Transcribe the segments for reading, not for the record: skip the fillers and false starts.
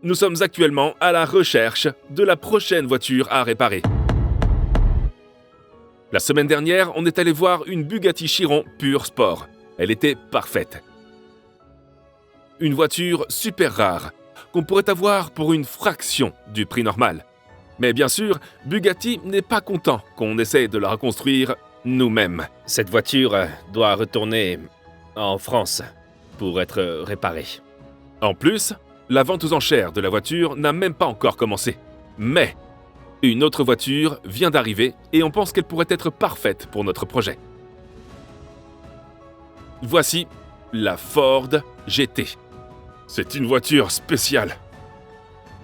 Nous sommes actuellement à la recherche de la prochaine voiture à réparer. La semaine dernière, on est allé voir une Bugatti Chiron Pure Sport. Elle était parfaite. Une voiture super rare, qu'on pourrait avoir pour une fraction du prix normal. Mais bien sûr, Bugatti n'est pas content qu'on essaie de la reconstruire nous-mêmes. Cette voiture doit retourner en France pour être réparée. En plus, la vente aux enchères de la voiture n'a même pas encore commencé. Mais une autre voiture vient d'arriver et on pense qu'elle pourrait être parfaite pour notre projet. Voici la Ford GT. C'est une voiture spéciale.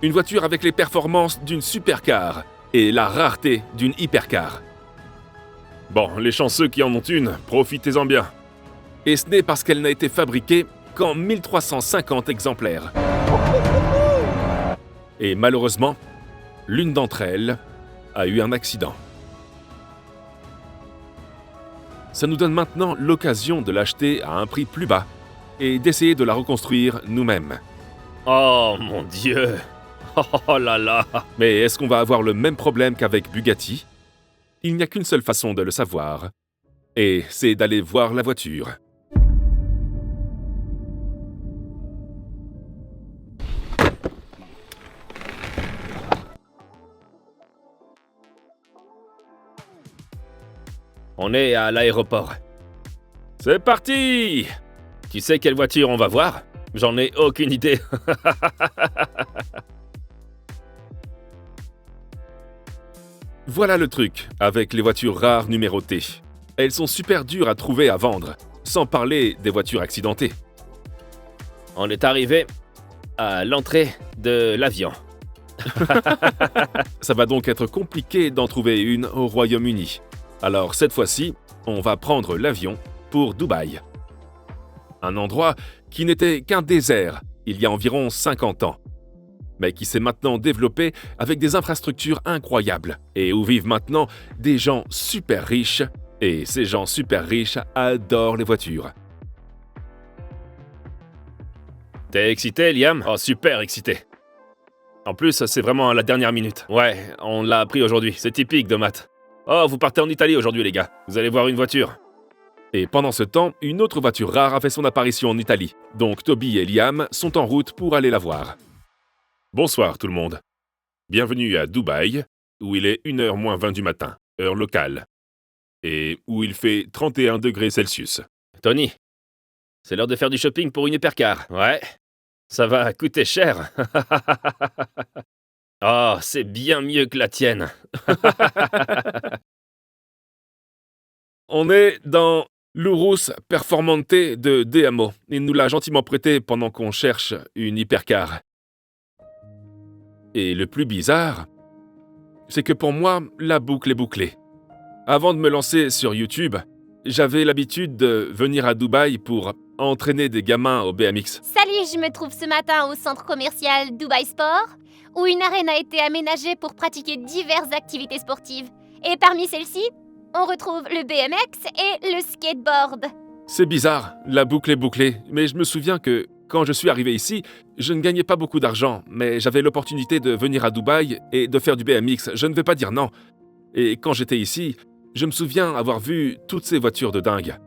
Une voiture avec les performances d'une supercar et la rareté d'une hypercar. Bon, les chanceux qui en ont une, profitez-en bien. Et ce n'est parce qu'elle n'a été fabriquée qu'en 1350 exemplaires. Et malheureusement, l'une d'entre elles a eu un accident. Ça nous donne maintenant l'occasion de l'acheter à un prix plus bas et d'essayer de la reconstruire nous-mêmes. Oh mon Dieu! Oh là là! Mais est-ce qu'on va avoir le même problème qu'avec Bugatti? Il n'y a qu'une seule façon de le savoir, et c'est d'aller voir la voiture. On est à l'aéroport. C'est parti! Tu sais quelle voiture on va voir? J'en ai aucune idée. Voilà le truc avec les voitures rares numérotées. Elles sont super dures à trouver à vendre, sans parler des voitures accidentées. On est arrivé à l'entrée de l'avion. Ça va donc être compliqué d'en trouver une au Royaume-Uni. Alors cette fois-ci, on va prendre l'avion pour Dubaï. Un endroit qui n'était qu'un désert il y a environ 50 ans, mais qui s'est maintenant développé avec des infrastructures incroyables et où vivent maintenant des gens super riches, et ces gens super riches adorent les voitures. T'es excité, Liam? Oh, super excité! En plus, c'est vraiment à la dernière minute. Ouais, on l'a appris aujourd'hui, c'est typique de Matt. Oh, vous partez en Italie aujourd'hui, les gars. Vous allez voir une voiture. Et pendant ce temps, une autre voiture rare a fait son apparition en Italie. Donc Toby et Liam sont en route pour aller la voir. Bonsoir tout le monde. Bienvenue à Dubaï, où il est 1h moins 20 du matin, heure locale. Et où il fait 31 degrés Celsius. Tony, c'est l'heure de faire du shopping pour une hypercar. Ouais, ça va coûter cher. Oh, c'est bien mieux que la tienne. On est dans l'Urus Performante de DMO. Il nous l'a gentiment prêté pendant qu'on cherche une hypercar. Et le plus bizarre, c'est que pour moi, la boucle est bouclée. Avant de me lancer sur YouTube, j'avais l'habitude de venir à Dubaï pour entraîner des gamins au BMX. Salut, je me trouve ce matin au centre commercial Dubai Sport, où une arène a été aménagée pour pratiquer diverses activités sportives. Et parmi celles-ci, on retrouve le BMX et le skateboard. C'est bizarre, la boucle est bouclée, mais je me souviens que quand je suis arrivé ici, je ne gagnais pas beaucoup d'argent, mais j'avais l'opportunité de venir à Dubaï et de faire du BMX, je ne vais pas dire non. Et quand j'étais ici, je me souviens avoir vu toutes ces voitures de dingue.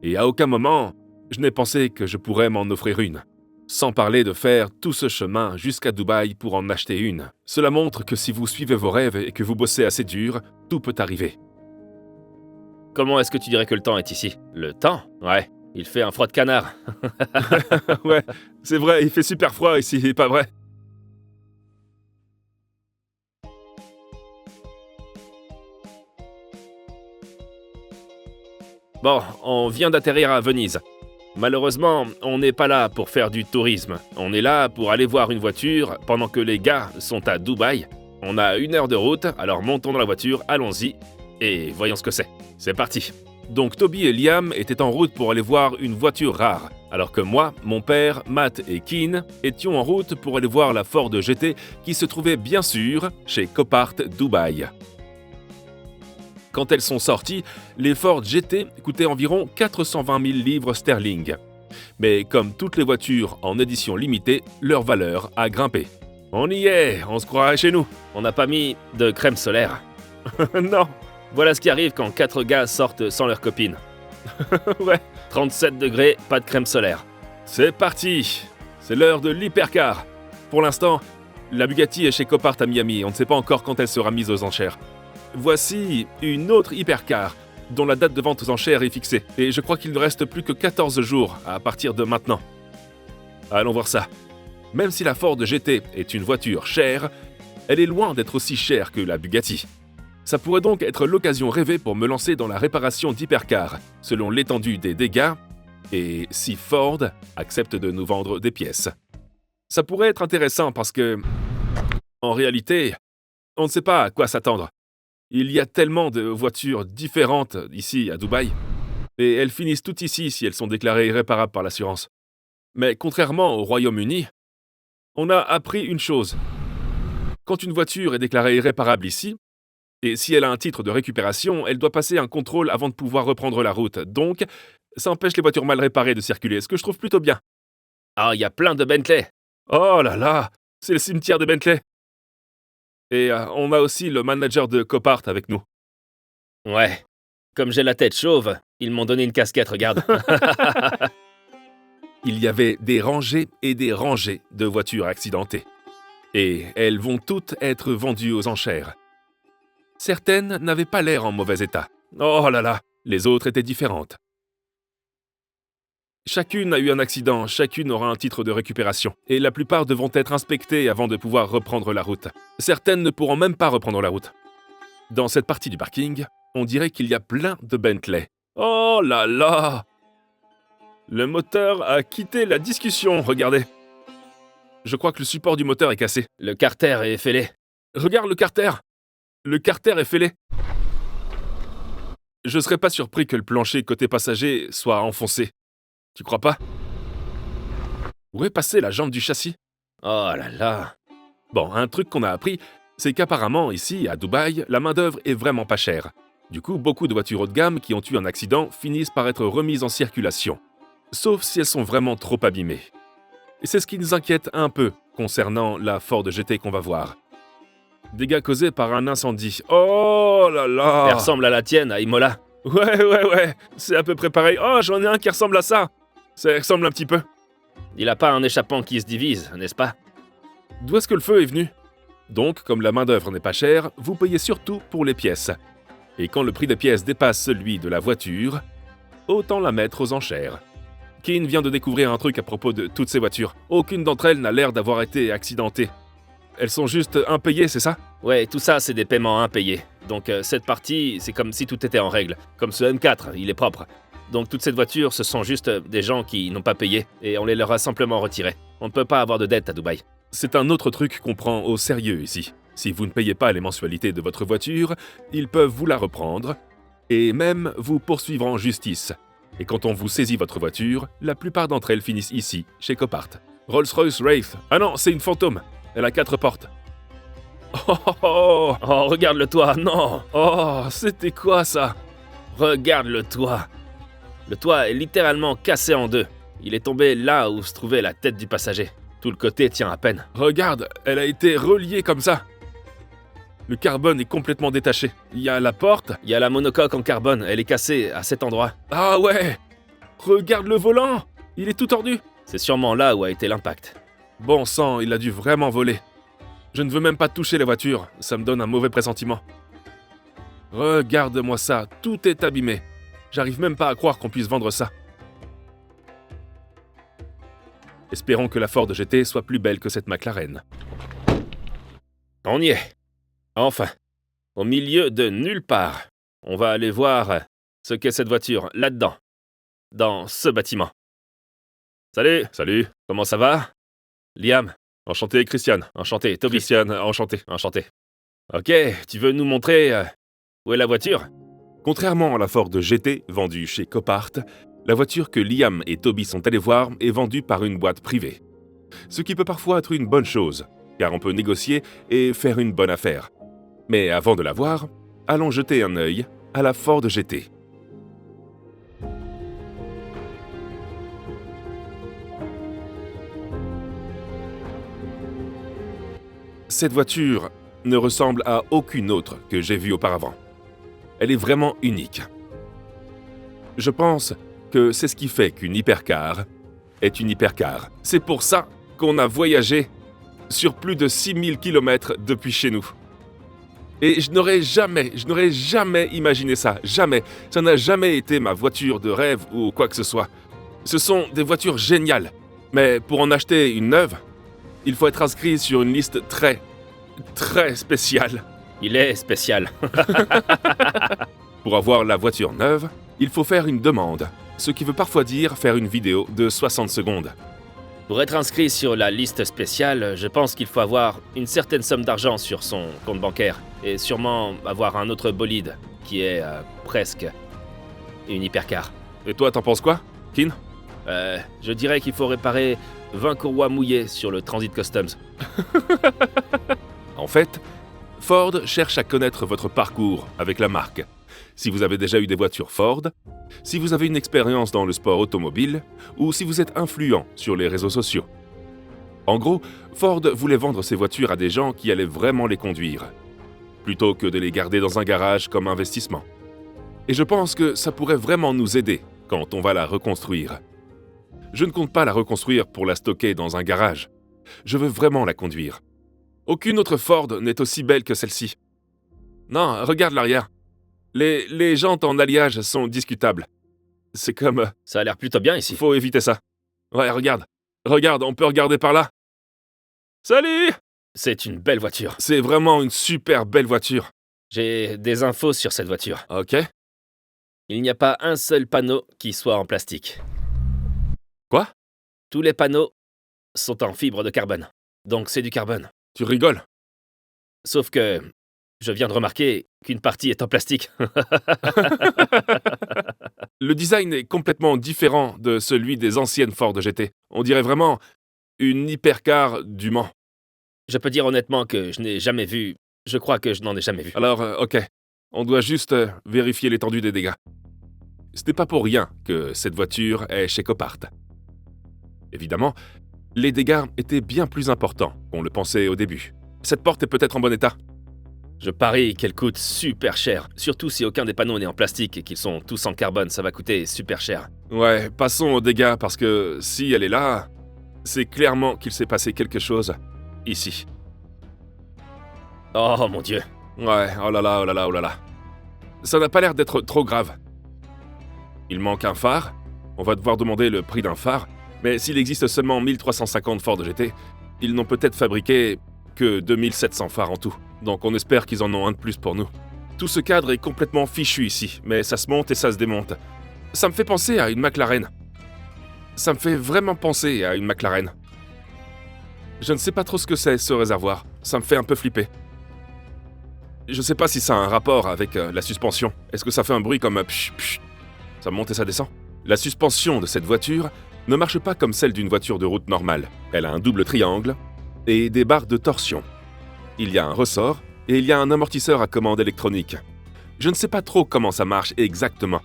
Et à aucun moment, je n'ai pensé que je pourrais m'en offrir une. Sans parler de faire tout ce chemin jusqu'à Dubaï pour en acheter une. Cela montre que si vous suivez vos rêves et que vous bossez assez dur, tout peut arriver. Comment est-ce que tu dirais que le temps est ici? Le temps? Ouais, il fait un froid de canard. Ouais, c'est vrai, il fait super froid ici, pas vrai? Bon, on vient d'atterrir à Venise. Malheureusement, on n'est pas là pour faire du tourisme. On est là pour aller voir une voiture pendant que les gars sont à Dubaï. On a 1 heure de route, alors montons dans la voiture, allons-y, et voyons ce que c'est. C'est parti. Donc Toby et Liam étaient en route pour aller voir une voiture rare, alors que moi, mon père, Matt et Keen étions en route pour aller voir la Ford GT qui se trouvait bien sûr chez Copart Dubaï. Quand elles sont sorties, les Ford GT coûtaient environ 420 000 livres sterling. Mais comme toutes les voitures en édition limitée, leur valeur a grimpé. On y est, on se croirait chez nous. On n'a pas mis de crème solaire. Non, Voilà ce qui arrive quand 4 gars sortent sans leur copine. ouais. 37 degrés, pas de crème solaire. C'est parti. C'est l'heure de l'hypercar. Pour l'instant, la Bugatti est chez Copart à Miami. On ne sait pas encore quand elle sera mise aux enchères. Voici une autre hypercar dont la date de vente aux enchères est fixée. Et je crois qu'il ne reste plus que 14 jours à partir de maintenant. Allons voir ça. Même si la Ford GT est une voiture chère, elle est loin d'être aussi chère que la Bugatti. Ça pourrait donc être l'occasion rêvée pour me lancer dans la réparation d'hypercars, selon l'étendue des dégâts, et si Ford accepte de nous vendre des pièces. Ça pourrait être intéressant parce que, en réalité, on ne sait pas à quoi s'attendre. Il y a tellement de voitures différentes ici à Dubaï, et elles finissent toutes ici si elles sont déclarées irréparables par l'assurance. Mais contrairement au Royaume-Uni, on a appris une chose. Quand une voiture est déclarée irréparable ici, et si elle a un titre de récupération, elle doit passer un contrôle avant de pouvoir reprendre la route. Donc, ça empêche les voitures mal réparées de circuler, ce que je trouve plutôt bien. Ah, il y a plein de Bentley. Oh là là, c'est le cimetière de Bentley. Et on a aussi le manager de Copart avec nous. Ouais. Comme j'ai la tête chauve, ils m'ont donné une casquette, regarde. Il y avait des rangées et des rangées de voitures accidentées. Et elles vont toutes être vendues aux enchères. Certaines n'avaient pas l'air en mauvais état. Oh là là, les autres étaient différentes. Chacune a eu un accident, chacune aura un titre de récupération, et la plupart devront être inspectées avant de pouvoir reprendre la route. Certaines ne pourront même pas reprendre la route. Dans cette partie du parking, on dirait qu'il y a plein de Bentley. Oh là là! Le moteur a quitté la discussion, regardez. Je crois que le support du moteur est cassé. Le carter est fêlé. Regarde le carter! Le carter est fêlé. Je serais pas surpris que le plancher côté passager soit enfoncé. Tu crois pas? Où est passée la jambe du châssis? Oh là là. Bon, un truc qu'on a appris, c'est qu'apparemment, ici, à Dubaï, la main-d'œuvre est vraiment pas chère. Du coup, beaucoup de voitures haut de gamme qui ont eu un accident finissent par être remises en circulation. Sauf si elles sont vraiment trop abîmées. Et c'est ce qui nous inquiète un peu concernant la Ford GT qu'on va voir. Dégâts causés par un incendie. Oh là là! Elle ressemble à la tienne, à Imola. Ouais, c'est à peu près pareil. Oh, j'en ai un qui ressemble à ça. Ça ressemble un petit peu. Il a pas un échappement qui se divise, n'est-ce pas? D'où est-ce que le feu est venu? Donc, comme la main-d'œuvre n'est pas chère, vous payez surtout pour les pièces. Et quand le prix des pièces dépasse celui de la voiture, autant la mettre aux enchères. Keane vient de découvrir un truc à propos de toutes ces voitures. Aucune d'entre elles n'a l'air d'avoir été accidentée. Elles sont juste impayées, c'est ça? Ouais, tout ça, c'est des paiements impayés. Donc cette partie, c'est comme si tout était en règle. Comme ce M4, il est propre. Donc toute cette voiture, ce sont juste des gens qui n'ont pas payé et on les leur a simplement retirés. On ne peut pas avoir de dette à Dubaï. C'est un autre truc qu'on prend au sérieux ici. Si vous ne payez pas les mensualités de votre voiture, ils peuvent vous la reprendre et même vous poursuivre en justice. Et quand on vous saisit votre voiture, la plupart d'entre elles finissent ici, chez Copart. Rolls-Royce Wraith. Ah non, c'est une fantôme. Elle a 4 portes. Oh, regarde le toit, non! Oh, c'était quoi ça? Regarde le toit. Le toit est littéralement cassé en deux. Il est tombé là où se trouvait la tête du passager. Tout le côté tient à peine. Regarde, elle a été reliée comme ça. Le carbone est complètement détaché. Il y a la porte. Il y a la monocoque en carbone, elle est cassée à cet endroit. Ah ouais! Regarde le volant! Il est tout tordu. C'est sûrement là où a été l'impact. Bon sang, il a dû vraiment voler. Je ne veux même pas toucher la voiture, ça me donne un mauvais pressentiment. Regarde-moi ça, tout est abîmé. J'arrive même pas à croire qu'on puisse vendre ça. Espérons que la Ford GT soit plus belle que cette McLaren. On y est. Enfin, au milieu de nulle part. On va aller voir ce qu'est cette voiture, là-dedans. Dans ce bâtiment. Salut! Salut, Comment ça va? Liam. enchanté Christian. Enchanté. Toby. Christian, enchanté. Enchanté. Ok, tu veux nous montrer où est la voiture? Contrairement à la Ford GT vendue chez Copart, la voiture que Liam et Toby sont allés voir est vendue par une boîte privée. Ce qui peut parfois être une bonne chose, car on peut négocier et faire une bonne affaire. Mais avant de la voir, allons jeter un œil à la Ford GT. Cette voiture ne ressemble à aucune autre que j'ai vue auparavant. Elle est vraiment unique. Je pense que c'est ce qui fait qu'une hypercar est une hypercar. C'est pour ça qu'on a voyagé sur plus de 6000 km depuis chez nous. Et je n'aurais jamais imaginé ça, jamais. Ça n'a jamais été ma voiture de rêve ou quoi que ce soit. Ce sont des voitures géniales. Mais pour en acheter une neuve, il faut être inscrit sur une liste très spéciale. Il est spécial. Pour avoir la voiture neuve, il faut faire une demande, ce qui veut parfois dire faire une vidéo de 60 secondes. Pour être inscrit sur la liste spéciale, je pense qu'il faut avoir une certaine somme d'argent sur son compte bancaire et sûrement avoir un autre bolide qui est presque une hypercar. Et toi, t'en penses quoi, Kin? Je dirais qu'il faut réparer 20 courroies mouillées sur le Transit Customs. En fait, Ford cherche à connaître votre parcours avec la marque. Si vous avez déjà eu des voitures Ford, si vous avez une expérience dans le sport automobile, ou si vous êtes influent sur les réseaux sociaux. En gros, Ford voulait vendre ses voitures à des gens qui allaient vraiment les conduire, plutôt que de les garder dans un garage comme investissement. Et je pense que ça pourrait vraiment nous aider quand on va la reconstruire. Je ne compte pas la reconstruire pour la stocker dans un garage. Je veux vraiment la conduire. Aucune autre Ford n'est aussi belle que celle-ci. Non, regarde l'arrière. Les jantes en alliage sont discutables. C'est comme... Ça a l'air plutôt bien ici. Faut éviter ça. Ouais, regarde. Regarde, on peut regarder par là. Salut! C'est une belle voiture. C'est vraiment une super belle voiture. J'ai des infos sur cette voiture. Ok. Il n'y a pas un seul panneau qui soit en plastique. Quoi? Tous les panneaux sont en fibre de carbone. Donc c'est du carbone. Tu rigoles? Sauf que je viens de remarquer qu'une partie est en plastique. Le design est complètement différent de celui des anciennes Ford GT. On dirait vraiment une hypercar du Mans. Je peux dire honnêtement que je n'ai jamais vu... Je crois que je n'en ai jamais vu. Alors, ok. On doit juste vérifier l'étendue des dégâts. Ce n'est pas pour rien que cette voiture est chez Copart. Évidemment, les dégâts étaient bien plus importants qu'on le pensait au début. Cette porte est peut-être en bon état. Je parie qu'elle coûte super cher. Surtout si aucun des panneaux n'est en plastique et qu'ils sont tous en carbone, ça va coûter super cher. Ouais, passons aux dégâts parce que si elle est là, c'est clairement qu'il s'est passé quelque chose ici. Oh mon Dieu. Ouais, oh là là, oh là là, oh là là. Ça n'a pas l'air d'être trop grave. Il manque un phare. On va devoir demander le prix d'un phare. Mais s'il existe seulement 1350 Ford GT, ils n'ont peut-être fabriqué que 2700 phares en tout. Donc on espère qu'ils en ont un de plus pour nous. Tout ce cadre est complètement fichu ici, mais ça se monte et ça se démonte. Ça me fait penser à une McLaren. Ça me fait vraiment penser à une McLaren. Je ne sais pas trop ce que c'est, ce réservoir. Ça me fait un peu flipper. Je sais pas si ça a un rapport avec la suspension. Est-ce que ça fait un bruit comme psh, psh, ça monte et ça descend? La suspension de cette voiture ne marche pas comme celle d'une voiture de route normale. Elle a un double triangle et des barres de torsion. Il y a un ressort et il y a un amortisseur à commande électronique. Je ne sais pas trop comment ça marche exactement.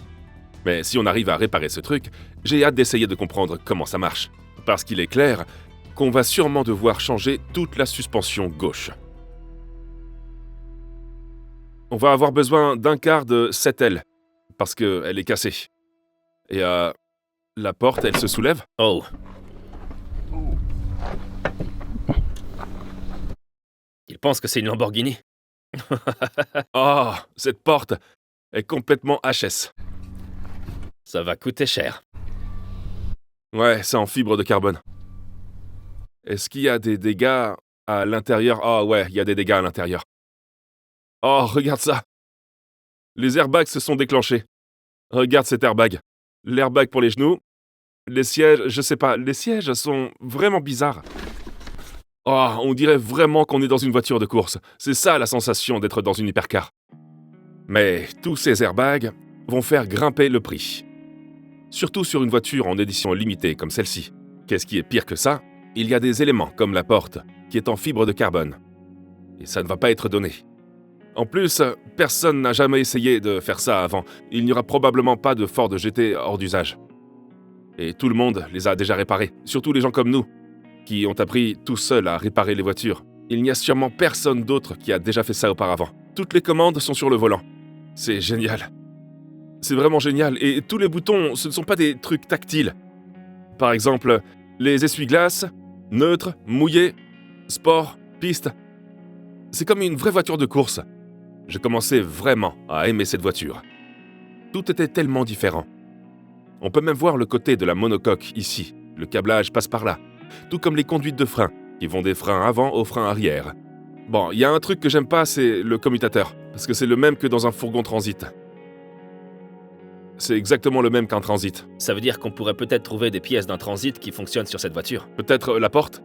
Mais si on arrive à réparer ce truc, j'ai hâte d'essayer de comprendre comment ça marche. Parce qu'il est clair qu'on va sûrement devoir changer toute la suspension gauche. On va avoir besoin d'un quart de 7L, parce qu'elle est cassée. Et la porte, elle se soulève? Oh. Il pense que c'est une Lamborghini. Oh, cette porte est complètement HS. Ça va coûter cher. Ouais, c'est en fibre de carbone. Est-ce qu'il y a des dégâts à l'intérieur? Ah ouais, il y a des dégâts à l'intérieur. Oh, regarde ça! Les airbags se sont déclenchés. Regarde cet airbag. L'airbag pour les genoux. Les sièges, je sais pas, les sièges sont vraiment bizarres. Oh, on dirait vraiment qu'on est dans une voiture de course. C'est ça la sensation d'être dans une hypercar. Mais tous ces airbags vont faire grimper le prix. Surtout sur une voiture en édition limitée comme celle-ci. Qu'est-ce qui est pire que ça? Il y a des éléments comme la porte qui est en fibre de carbone. Et ça ne va pas être donné. En plus, personne n'a jamais essayé de faire ça avant. Il n'y aura probablement pas de Ford GT hors d'usage. Et tout le monde les a déjà réparés, surtout les gens comme nous, qui ont appris tout seuls à réparer les voitures. Il n'y a sûrement personne d'autre qui a déjà fait ça auparavant. Toutes les commandes sont sur le volant. C'est génial. C'est vraiment génial. Et tous les boutons, ce ne sont pas des trucs tactiles. Par exemple, les essuie-glaces, neutre, mouillé, sport, piste. C'est comme une vraie voiture de course. Je commençais vraiment à aimer cette voiture. Tout était tellement différent. On peut même voir le côté de la monocoque ici. Le câblage passe par là. Tout comme les conduites de frein, qui vont des freins avant aux freins arrière. Bon, il y a un truc que j'aime pas, c'est le commutateur, parce que c'est le même que dans un fourgon transit. C'est exactement le même qu'un transit. Ça veut dire qu'on pourrait peut-être trouver des pièces d'un transit qui fonctionnent sur cette voiture. Peut-être la porte?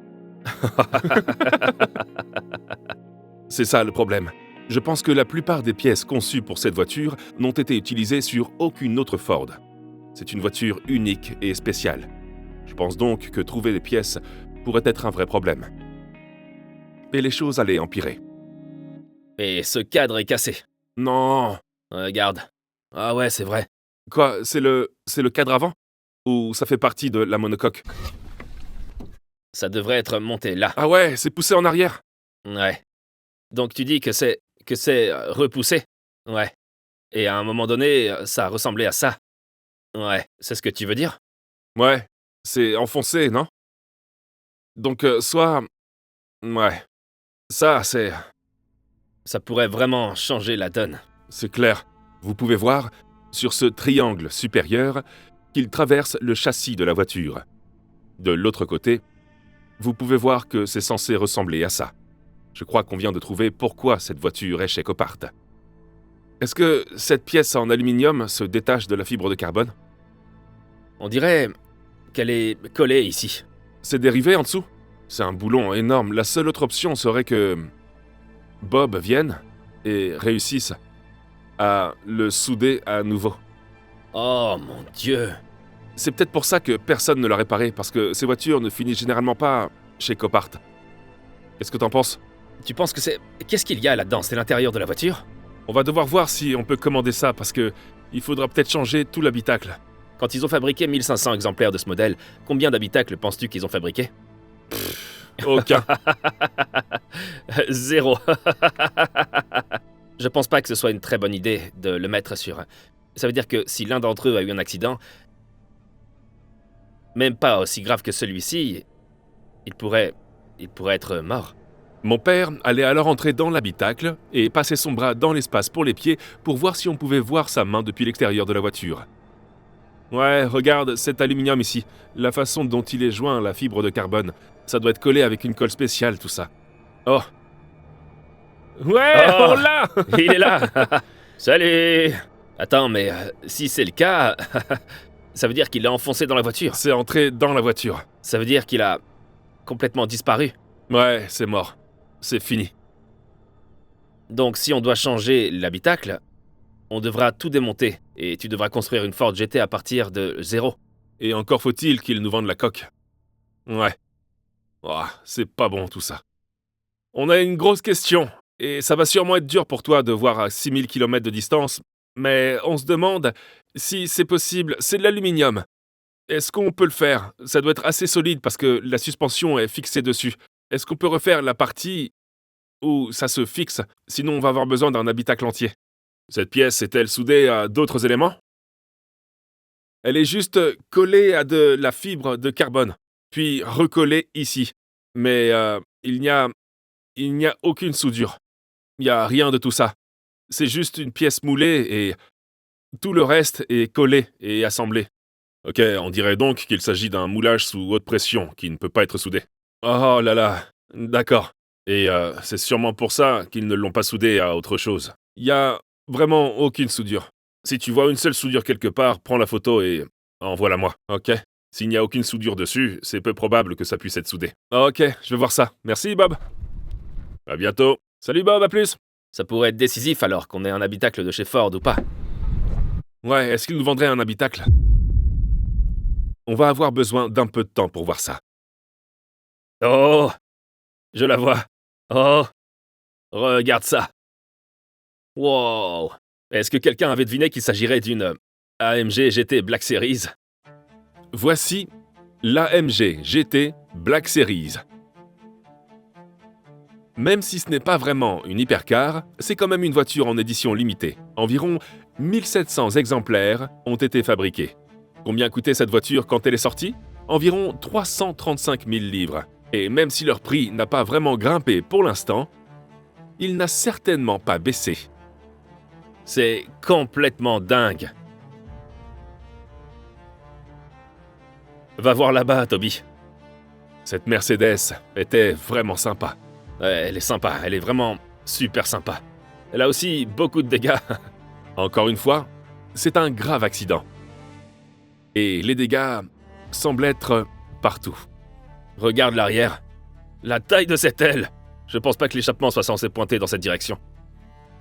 C'est ça le problème. Je pense que la plupart des pièces conçues pour cette voiture n'ont été utilisées sur aucune autre Ford. C'est une voiture unique et spéciale. Je pense donc que trouver des pièces pourrait être un vrai problème. Et les choses allaient empirer. Et ce cadre est cassé. Non. Regarde. Ah ouais, c'est vrai. Quoi, c'est le cadre avant? Ou ça fait partie de la monocoque? Ça devrait être monté là. Ah ouais, c'est poussé en arrière? Ouais. Donc tu dis que c'est repoussé? Ouais. Et à un moment donné, ça ressemblait à ça. Ouais, c'est ce que tu veux dire? Ouais, c'est enfoncé, non? Donc soit... Ouais. Ça, c'est Ça pourrait vraiment changer la donne. clair. Vous pouvez voir, sur ce triangle supérieur, qu'il traverse le châssis de la voiture. De l'autre côté, vous pouvez voir que c'est censé ressembler à ça. Je crois qu'on vient de trouver pourquoi cette voiture est chez Copart. Est-ce que cette pièce en aluminium se détache de la fibre de carbone? On dirait qu'elle est collée ici. C'est dérivé en dessous? C'est un boulon énorme. La seule autre option serait que Bob vienne et réussisse à le souder à nouveau. Oh mon Dieu! C'est peut-être pour ça que personne ne l'a réparé, parce que ces voitures ne finissent généralement pas chez Copart. Qu'est-ce que t'en penses? Tu penses que c'est... Qu'est-ce qu'il y a là-dedans? C'est l'intérieur de la voiture? On va devoir voir si on peut commander ça, parce que il faudra peut-être changer tout l'habitacle. Quand ils ont fabriqué 1500 exemplaires de ce modèle, combien d'habitacles penses-tu qu'ils ont fabriqué? Aucun. 0. Je pense pas que ce soit une très bonne idée de le mettre sur... Ça veut dire que si l'un d'entre eux a eu un accident, même pas aussi grave que celui-ci, il pourrait être mort. Mon père allait alors entrer dans l'habitacle et passer son bras dans l'espace pour les pieds pour voir si on pouvait voir sa main depuis l'extérieur de la voiture. Ouais, regarde cet aluminium ici, la façon dont il est joint à la fibre de carbone. Ça doit être collé avec une colle spéciale, tout ça. Oh. Ouais, Oh. on l'a. Il est là. Salut. Attends, mais si c'est le cas, ça veut dire qu'il est enfoncé dans la voiture. C'est entré dans la voiture. Ça veut dire qu'il a complètement disparu. Ouais, c'est mort. C'est fini. Donc si on doit changer l'habitacle, on devra tout démonter et tu devras construire une Ford GT à partir de 0. Et encore faut-il qu'ils nous vendent la coque. Ouais. Oh, c'est pas bon tout ça. On a une grosse question, et ça va sûrement être dur pour toi de voir à 6000 km de distance, mais on se demande si c'est possible, c'est de l'aluminium. Est-ce qu'on peut le faire? Ça doit être assez solide parce que la suspension est fixée dessus. Est-ce qu'on peut refaire la partie où ça se fixe? Sinon on va avoir besoin d'un habitacle entier. Cette pièce est-elle soudée à d'autres éléments? Elle est juste collée à de la fibre de carbone, puis recollée ici. Mais il n'y a aucune soudure. Il n'y a rien de tout ça. C'est juste une pièce moulée et tout le reste est collé et assemblé. Ok, on dirait donc qu'il s'agit d'un moulage sous haute pression qui ne peut pas être soudé. Oh là là, d'accord. Et c'est sûrement pour ça qu'ils ne l'ont pas soudé à autre chose. Il y a vraiment aucune soudure. Si tu vois une seule soudure quelque part, prends la photo et envoie-la moi, ok? S'il n'y a aucune soudure dessus, c'est peu probable que ça puisse être soudé. Ok, je vais voir ça. Merci Bob. À bientôt. Salut Bob, à plus. Ça pourrait être décisif alors qu'on ait un habitacle de chez Ford ou pas. Ouais, est-ce qu'ils nous vendraient un habitacle? On va avoir besoin d'un peu de temps pour voir ça. Oh! Je la vois. Oh! Regarde ça. Wow! Est-ce que quelqu'un avait deviné qu'il s'agirait d'une AMG GT Black Series? Voici l'AMG GT Black Series. Même si ce n'est pas vraiment une hypercar, c'est quand même une voiture en édition limitée. Environ 1700 exemplaires ont été fabriqués. Combien coûtait cette voiture quand elle est sortie? Environ 335 000 livres. Et même si leur prix n'a pas vraiment grimpé pour l'instant, il n'a certainement pas baissé. C'est complètement dingue. Va voir là-bas, Toby. Cette Mercedes était vraiment sympa. Elle est sympa, elle est vraiment super sympa. Elle a aussi beaucoup de dégâts. Encore une fois, c'est un grave accident. Et les dégâts semblent être partout. Regarde l'arrière. La taille de cette aile. Je pense pas que l'échappement soit censé pointer dans cette direction.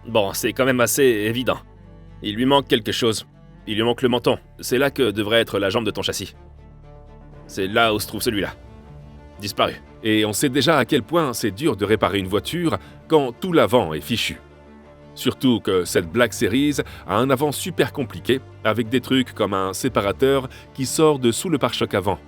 Bon, c'est quand même assez évident. Il lui manque quelque chose. Il lui manque le menton. C'est là que devrait être la jambe de ton châssis. C'est là où se trouve celui-là. Disparu. Et on sait déjà à quel point c'est dur de réparer une voiture quand tout l'avant est fichu. Surtout que cette Black Series a un avant super compliqué, avec des trucs comme un séparateur qui sort de sous le pare-choc avant.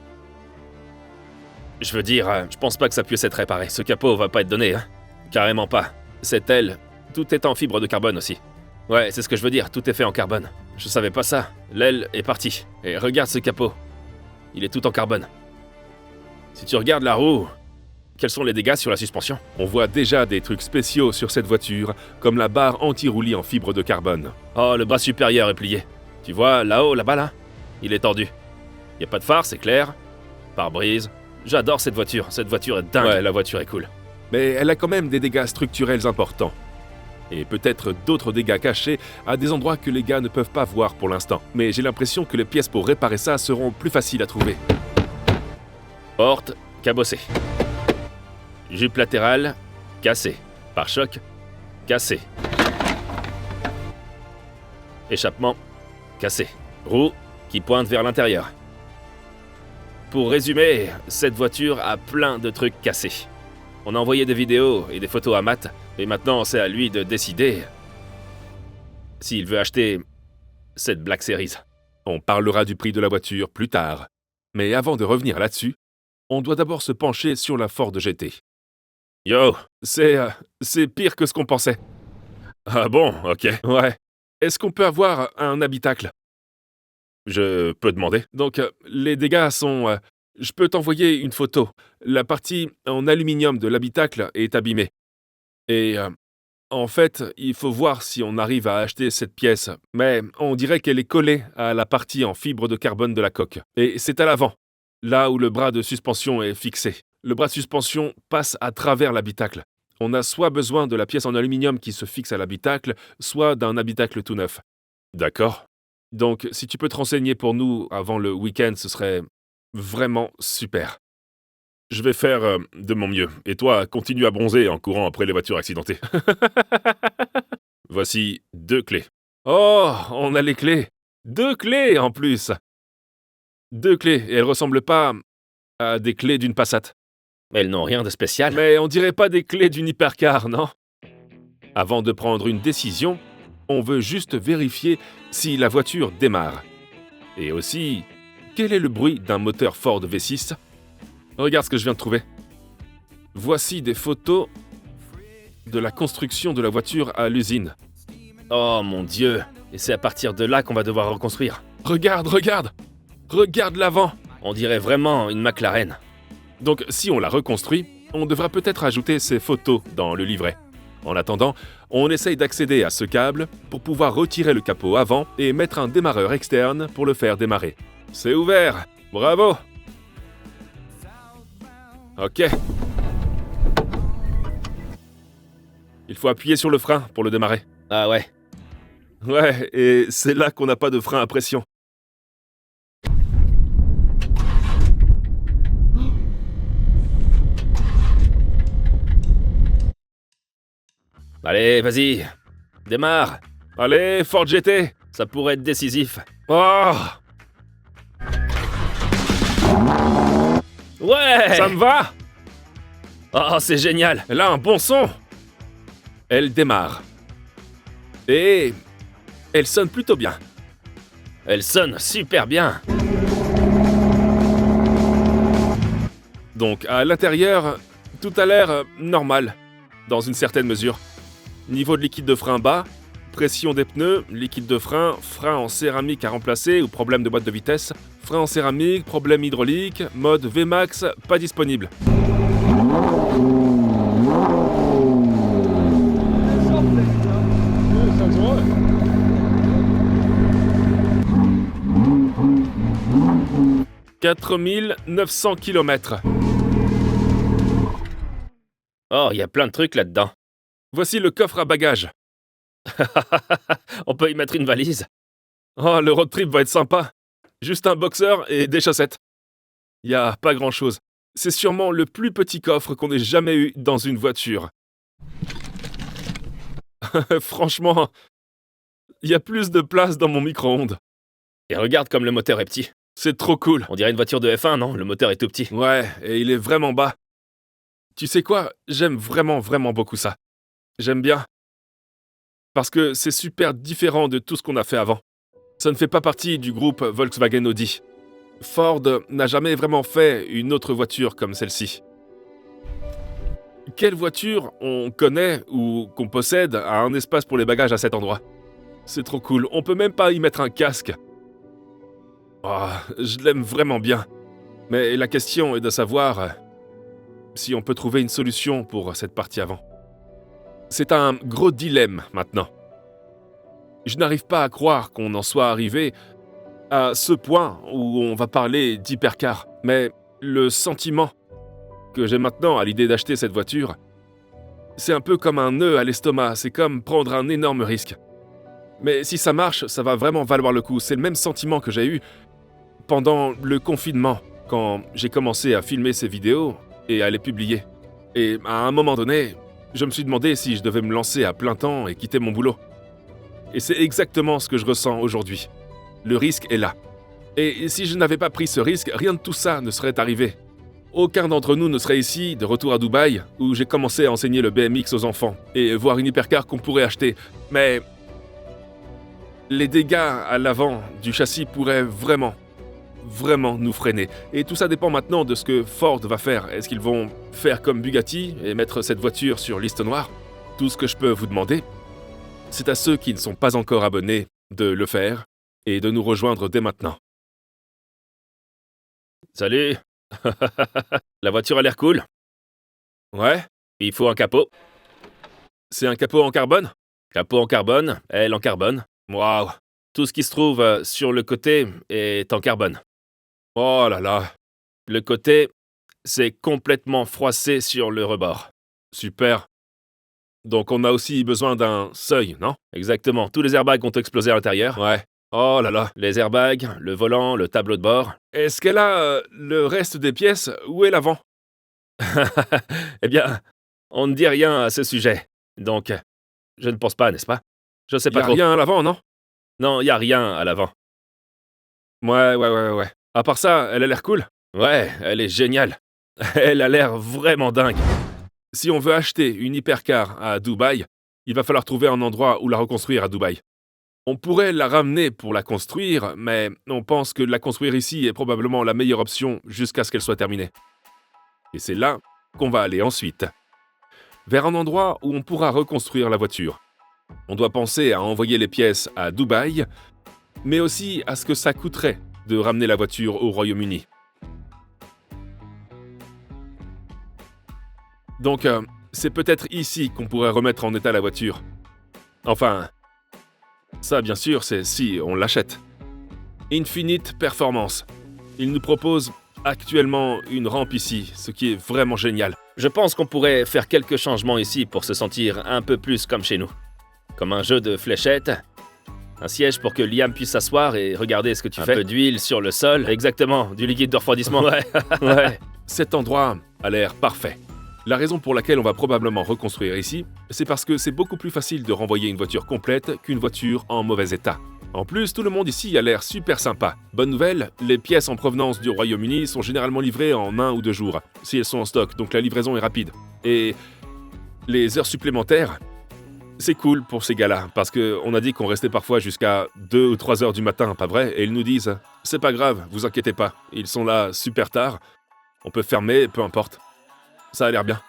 Je veux dire, je pense pas que ça puisse être réparé. Ce capot va pas être donné, hein. Carrément pas. Cette aile, tout est en fibre de carbone aussi. Ouais, c'est ce que je veux dire, tout est fait en carbone. Je savais pas ça. L'aile est partie. Et regarde ce capot. Il est tout en carbone. Si tu regardes la roue, quels sont les dégâts sur la suspension? On voit déjà des trucs spéciaux sur cette voiture, comme la barre anti-roulis en fibre de carbone. Oh, le bras supérieur est plié. Tu vois, là-haut, là-bas, là? Il est tordu. Y a pas de phare, c'est clair. Pare-brise. J'adore cette voiture est dingue. Ouais, la voiture est cool. Mais elle a quand même des dégâts structurels importants. Et peut-être d'autres dégâts cachés à des endroits que les gars ne peuvent pas voir pour l'instant. Mais j'ai l'impression que les pièces pour réparer ça seront plus faciles à trouver. Porte cabossée. Jupe latérale cassée. Pare-choc cassé. Échappement cassé. Roue qui pointe vers l'intérieur. Pour résumer, cette voiture a plein de trucs cassés. On a envoyé des vidéos et des photos à Matt, et maintenant c'est à lui de décider s'il veut acheter cette Black Series. On parlera du prix de la voiture plus tard. Mais avant de revenir là-dessus, on doit d'abord se pencher sur la Ford GT. Yo, c'est pire que ce qu'on pensait. Ah bon, ok. Ouais. Est-ce qu'on peut avoir un habitacle? Je peux demander. Donc, les dégâts sont... je peux t'envoyer une photo. La partie en aluminium de l'habitacle est abîmée. Et en fait, il faut voir si on arrive à acheter cette pièce. Mais on dirait qu'elle est collée à la partie en fibre de carbone de la coque. Et c'est à l'avant, là où le bras de suspension est fixé. Le bras de suspension passe à travers l'habitacle. On a soit besoin de la pièce en aluminium qui se fixe à l'habitacle, soit d'un habitacle tout neuf. D'accord. Donc, si tu peux te renseigner pour nous avant le week-end, ce serait vraiment super. Je vais faire de mon mieux. Et toi, continue à bronzer en courant après les voitures accidentées. Voici 2 clés. Oh, on a les clés. 2 clés en plus. 2 clés, et elles ressemblent pas à des clés d'une Passat. Elles n'ont rien de spécial. Mais on dirait pas des clés d'une hypercar, non? Avant de prendre une décision, on veut juste vérifier si la voiture démarre. Et aussi, quel est le bruit d'un moteur Ford V6? Regarde ce que je viens de trouver. Voici des photos de la construction de la voiture à l'usine. Oh mon Dieu! Et c'est à partir de là qu'on va devoir reconstruire. Regarde! Regarde l'avant! On dirait vraiment une McLaren. Donc si on la reconstruit, on devra peut-être ajouter ces photos dans le livret. En attendant, on essaye d'accéder à ce câble pour pouvoir retirer le capot avant et mettre un démarreur externe pour le faire démarrer. C'est ouvert! Bravo! Ok. Il faut appuyer sur le frein pour le démarrer. Ah ouais. Ouais, et c'est là qu'on n'a pas de frein à pression. Allez, vas-y. Démarre. Allez, Ford GT! Ça pourrait être décisif. Oh! Ouais! Ça me va! Oh, c'est génial! Elle a un bon son! Elle démarre. Et elle sonne plutôt bien. Elle sonne super bien. Donc à l'intérieur, tout a l'air normal. dans une certaine mesure. Niveau de liquide de frein bas, pression des pneus, liquide de frein, frein en céramique à remplacer ou problème de boîte de vitesse, frein en céramique, problème hydraulique, mode VMAX, pas disponible. « 4900 km. Oh, il y a plein de trucs là-dedans. Voici le coffre à bagages. On peut y mettre une valise. Oh, le road trip va être sympa. Juste un boxeur et des chaussettes. Y a pas grand-chose. C'est sûrement le plus petit coffre qu'on ait jamais eu dans une voiture. Franchement, y a plus de place dans mon micro-ondes. Et regarde comme le moteur est petit. C'est trop cool. On dirait une voiture de F1, non? Le moteur est tout petit. Ouais, et il est vraiment bas. Tu sais quoi? J'aime vraiment beaucoup ça. J'aime bien. Parce que c'est super différent de tout ce qu'on a fait avant. Ça ne fait pas partie du groupe Volkswagen Audi. Ford n'a jamais vraiment fait une autre voiture comme celle-ci. Quelle voiture on connaît ou qu'on possède a un espace pour les bagages à cet endroit? C'est trop cool, on peut même pas y mettre un casque. Oh, je l'aime vraiment bien. Mais la question est de savoir si on peut trouver une solution pour cette partie avant. C'est un gros dilemme maintenant. Je n'arrive pas à croire qu'on en soit arrivé à ce point où on va parler d'hypercar. Mais le sentiment que j'ai maintenant à l'idée d'acheter cette voiture, c'est un peu comme un nœud à l'estomac, c'est comme prendre un énorme risque. Mais si ça marche, ça va vraiment valoir le coup. C'est le même sentiment que j'ai eu pendant le confinement, quand j'ai commencé à filmer ces vidéos et à les publier. Et à un moment donné, je me suis demandé si je devais me lancer à plein temps et quitter mon boulot. Et c'est exactement ce que je ressens aujourd'hui. Le risque est là. Et si je n'avais pas pris ce risque, rien de tout ça ne serait arrivé. Aucun d'entre nous ne serait ici, de retour à Dubaï, où j'ai commencé à enseigner le BMX aux enfants, et voir une hypercar qu'on pourrait acheter. Mais les dégâts à l'avant du châssis pourraient vraiment nous freiner. Et tout ça dépend maintenant de ce que Ford va faire. Est-ce qu'ils vont faire comme Bugatti et mettre cette voiture sur liste noire? Tout ce que je peux vous demander, c'est à ceux qui ne sont pas encore abonnés de le faire et de nous rejoindre dès maintenant. Salut. La voiture a l'air cool. Ouais, Il faut un capot. c'est un capot en carbone? Capot en carbone, aile en carbone. Waouh! Tout ce qui se trouve sur le côté est en carbone. Oh là là! Le côté, c'est complètement froissé sur le rebord. Super! Donc on a aussi besoin d'un seuil, non? Exactement, tous les airbags ont explosé à l'intérieur. Ouais. Oh là là! Les airbags, le volant, le tableau de bord. Est-ce qu'elle a le reste des pièces? Où est l'avant? Eh bien, on ne dit rien à ce sujet. Donc, je ne pense pas, n'est-ce pas? Je sais Y pas a trop. rien à l'avant, non? Non, il y a rien à l'avant. Ouais. À part ça, elle a l'air cool. Ouais, elle est géniale. Elle a l'air vraiment dingue. Si on veut acheter une hypercar à Dubaï, il va falloir trouver un endroit où la reconstruire à Dubaï. On pourrait la ramener pour la construire, mais on pense que la construire ici est probablement la meilleure option jusqu'à ce qu'elle soit terminée. Et c'est là qu'on va aller ensuite. Vers un endroit où on pourra reconstruire la voiture. On doit penser à envoyer les pièces à Dubaï, mais aussi à ce que ça coûterait de ramener la voiture au Royaume-Uni. Donc, c'est peut-être ici qu'on pourrait remettre en état la voiture. Enfin, ça bien sûr, c'est si on l'achète. Infinite Performance. Il nous propose actuellement une rampe ici, ce qui est vraiment génial. Je pense qu'on pourrait faire quelques changements ici pour se sentir un peu plus comme chez nous. Comme un jeu de fléchettes, un siège pour que Liam puisse s'asseoir et regarder ce que tu fais. Un peu d'huile sur le sol. Exactement, du liquide de refroidissement. Ouais. Cet endroit a l'air parfait. La raison pour laquelle on va probablement reconstruire ici, c'est parce que c'est beaucoup plus facile de renvoyer une voiture complète qu'une voiture en mauvais état. En plus, tout le monde ici a l'air super sympa. Bonne nouvelle, les pièces en provenance du Royaume-Uni sont généralement livrées en 1 ou 2 jours, si elles sont en stock, donc la livraison est rapide. Et les heures supplémentaires, c'est cool pour ces gars-là, parce qu'on a dit qu'on restait parfois jusqu'à 2 ou 3 heures du matin, pas vrai? Et ils nous disent « C'est pas grave, vous inquiétez pas, ils sont là super tard, on peut fermer, peu importe. » Ça a l'air bien.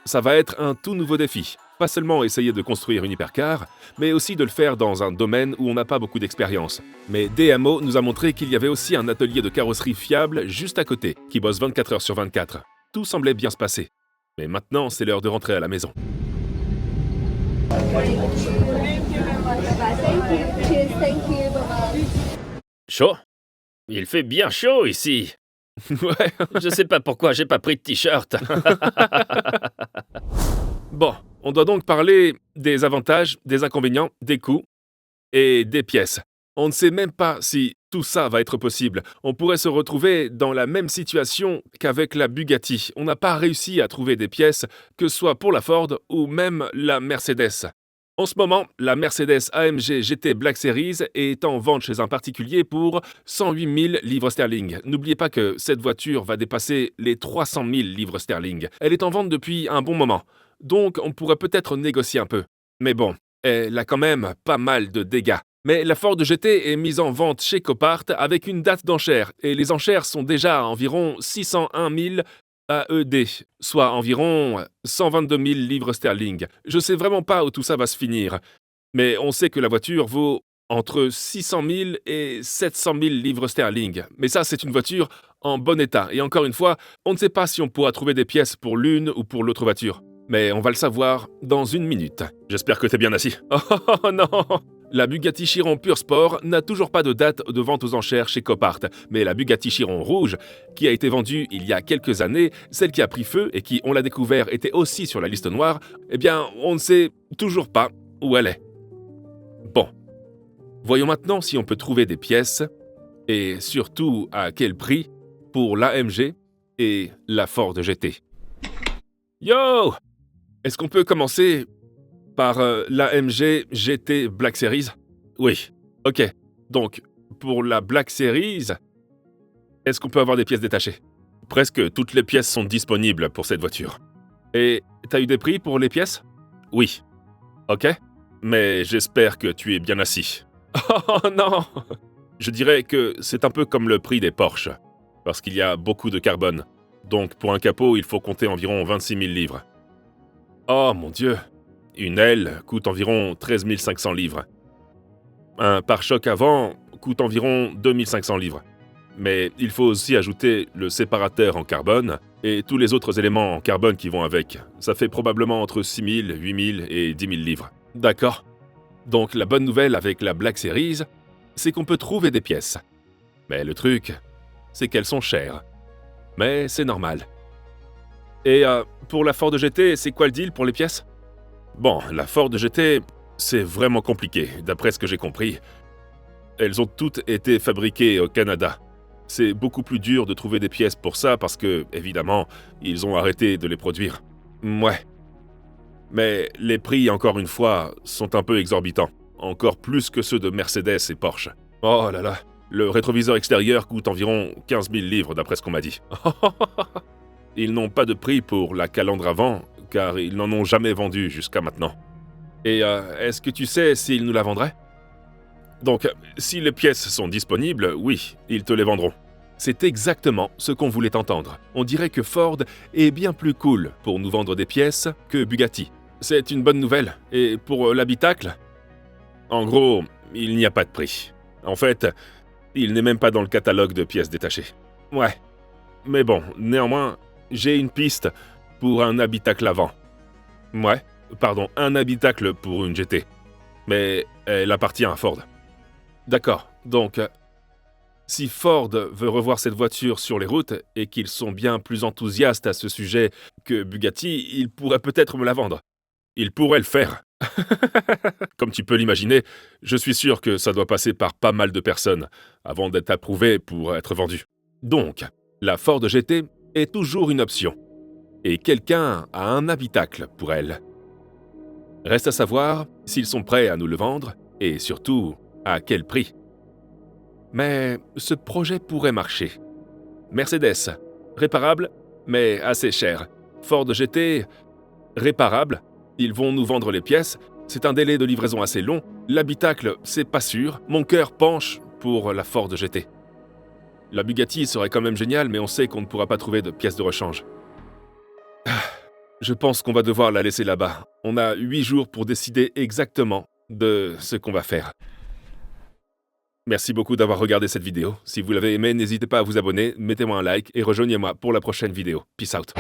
Ça va être un tout nouveau défi. Pas seulement essayer de construire une hypercar, mais aussi de le faire dans un domaine où on n'a pas beaucoup d'expérience. Mais DMO nous a montré qu'il y avait aussi un atelier de carrosserie fiable juste à côté, qui bosse 24 heures sur 24. Tout semblait bien se passer. Mais maintenant, c'est l'heure de rentrer à la maison. Chaud? Il fait bien chaud ici. Ouais. Je sais pas pourquoi j'ai pas pris de t-shirt. Bon, on doit donc parler des avantages, des inconvénients, des coûts et des pièces. On ne sait même pas si tout ça va être possible. On pourrait se retrouver dans la même situation qu'avec la Bugatti. On n'a pas réussi à trouver des pièces, que ce soit pour la Ford ou même la Mercedes. En ce moment, la Mercedes AMG GT Black Series est en vente chez un particulier pour 108 000 livres sterling. N'oubliez pas que cette voiture va dépasser les 300 000 livres sterling. Elle est en vente depuis un bon moment, donc on pourrait peut-être négocier un peu. Mais bon, elle a quand même pas mal de dégâts. Mais la Ford GT est mise en vente chez Copart avec une date d'enchère, et les enchères sont déjà à environ 601 000 AED, soit environ 122 000 livres sterling. Je sais vraiment pas où tout ça va se finir, mais on sait que la voiture vaut entre 600 000 et 700 000 livres sterling. Mais ça, c'est une voiture en bon état. Et encore une fois, on ne sait pas si on pourra trouver des pièces pour l'une ou pour l'autre voiture. Mais on va le savoir dans une minute. J'espère que t'es bien assis. Oh non! La Bugatti Chiron Pure Sport n'a toujours pas de date de vente aux enchères chez Copart, mais la Bugatti Chiron rouge, qui a été vendue il y a quelques années, celle qui a pris feu et qui, on l'a découvert, était aussi sur la liste noire, eh bien, on ne sait toujours pas où elle est. Bon. Voyons maintenant si on peut trouver des pièces, et surtout à quel prix, pour l'AMG et la Ford GT. Yo! Est-ce qu'on peut commencer par l'AMG GT Black Series? Oui. Ok. Donc, pour la Black Series, est-ce qu'on peut avoir des pièces détachées? Presque toutes les pièces sont disponibles pour cette voiture. Et t'as eu des prix pour les pièces? Oui. Ok. Mais j'espère que tu es bien assis. Oh non! Je dirais que c'est un peu comme le prix des Porsche, parce qu'il y a beaucoup de carbone. Donc pour un capot, il faut compter environ 26 000 livres. Oh mon Dieu! Une aile coûte environ 13 500 livres. Un pare-choc avant coûte environ 2 500 livres. Mais il faut aussi ajouter le séparateur en carbone et tous les autres éléments en carbone qui vont avec. Ça fait probablement entre 6 000, 8 000 et 10 000 livres. D'accord. Donc la bonne nouvelle avec la Black Series, c'est qu'on peut trouver des pièces. Mais le truc, c'est qu'elles sont chères. Mais c'est normal. Et pour la Ford GT, c'est quoi le deal pour les pièces? Bon, la Ford GT, c'est vraiment compliqué, d'après ce que j'ai compris. Elles ont toutes été fabriquées au Canada. C'est beaucoup plus dur de trouver des pièces pour ça parce que, évidemment, ils ont arrêté de les produire. Ouais. Mais les prix, encore une fois, sont un peu exorbitants. Encore plus que ceux de Mercedes et Porsche. Oh là là. Le rétroviseur extérieur coûte environ 15 000 livres, d'après ce qu'on m'a dit. Ils n'ont pas de prix pour la calandre avant, car ils n'en ont jamais vendu jusqu'à maintenant. Et est-ce que tu sais s'ils nous la vendraient? Donc, si les pièces sont disponibles, oui, ils te les vendront. C'est exactement ce qu'on voulait entendre. On dirait que Ford est bien plus cool pour nous vendre des pièces que Bugatti. C'est une bonne nouvelle. Et pour l'habitacle? En gros, il n'y a pas de prix. En fait, il n'est même pas dans le catalogue de pièces détachées. Ouais. Mais bon, néanmoins, j'ai une piste pour un habitacle avant. Ouais. Pardon, un habitacle pour une GT. Mais elle appartient à Ford. D'accord. Donc, si Ford veut revoir cette voiture sur les routes et qu'ils sont bien plus enthousiastes à ce sujet que Bugatti, ils pourraient peut-être me la vendre. Ils pourraient le faire. Comme tu peux l'imaginer, je suis sûr que ça doit passer par pas mal de personnes avant d'être approuvé pour être vendu. Donc, la Ford GT est toujours une option. Et quelqu'un a un habitacle pour elle. Reste à savoir s'ils sont prêts à nous le vendre et surtout à quel prix. Mais ce projet pourrait marcher. Mercedes, réparable, mais assez cher. Ford GT, réparable. Ils vont nous vendre les pièces. C'est un délai de livraison assez long. L'habitacle, c'est pas sûr. Mon cœur penche pour la Ford GT. La Bugatti serait quand même géniale, mais on sait qu'on ne pourra pas trouver de pièces de rechange. Je pense qu'on va devoir la laisser là-bas. On a 8 jours pour décider exactement de ce qu'on va faire. Merci beaucoup d'avoir regardé cette vidéo. Si vous l'avez aimé, n'hésitez pas à vous abonner, mettez-moi un like et rejoignez-moi pour la prochaine vidéo. Peace out.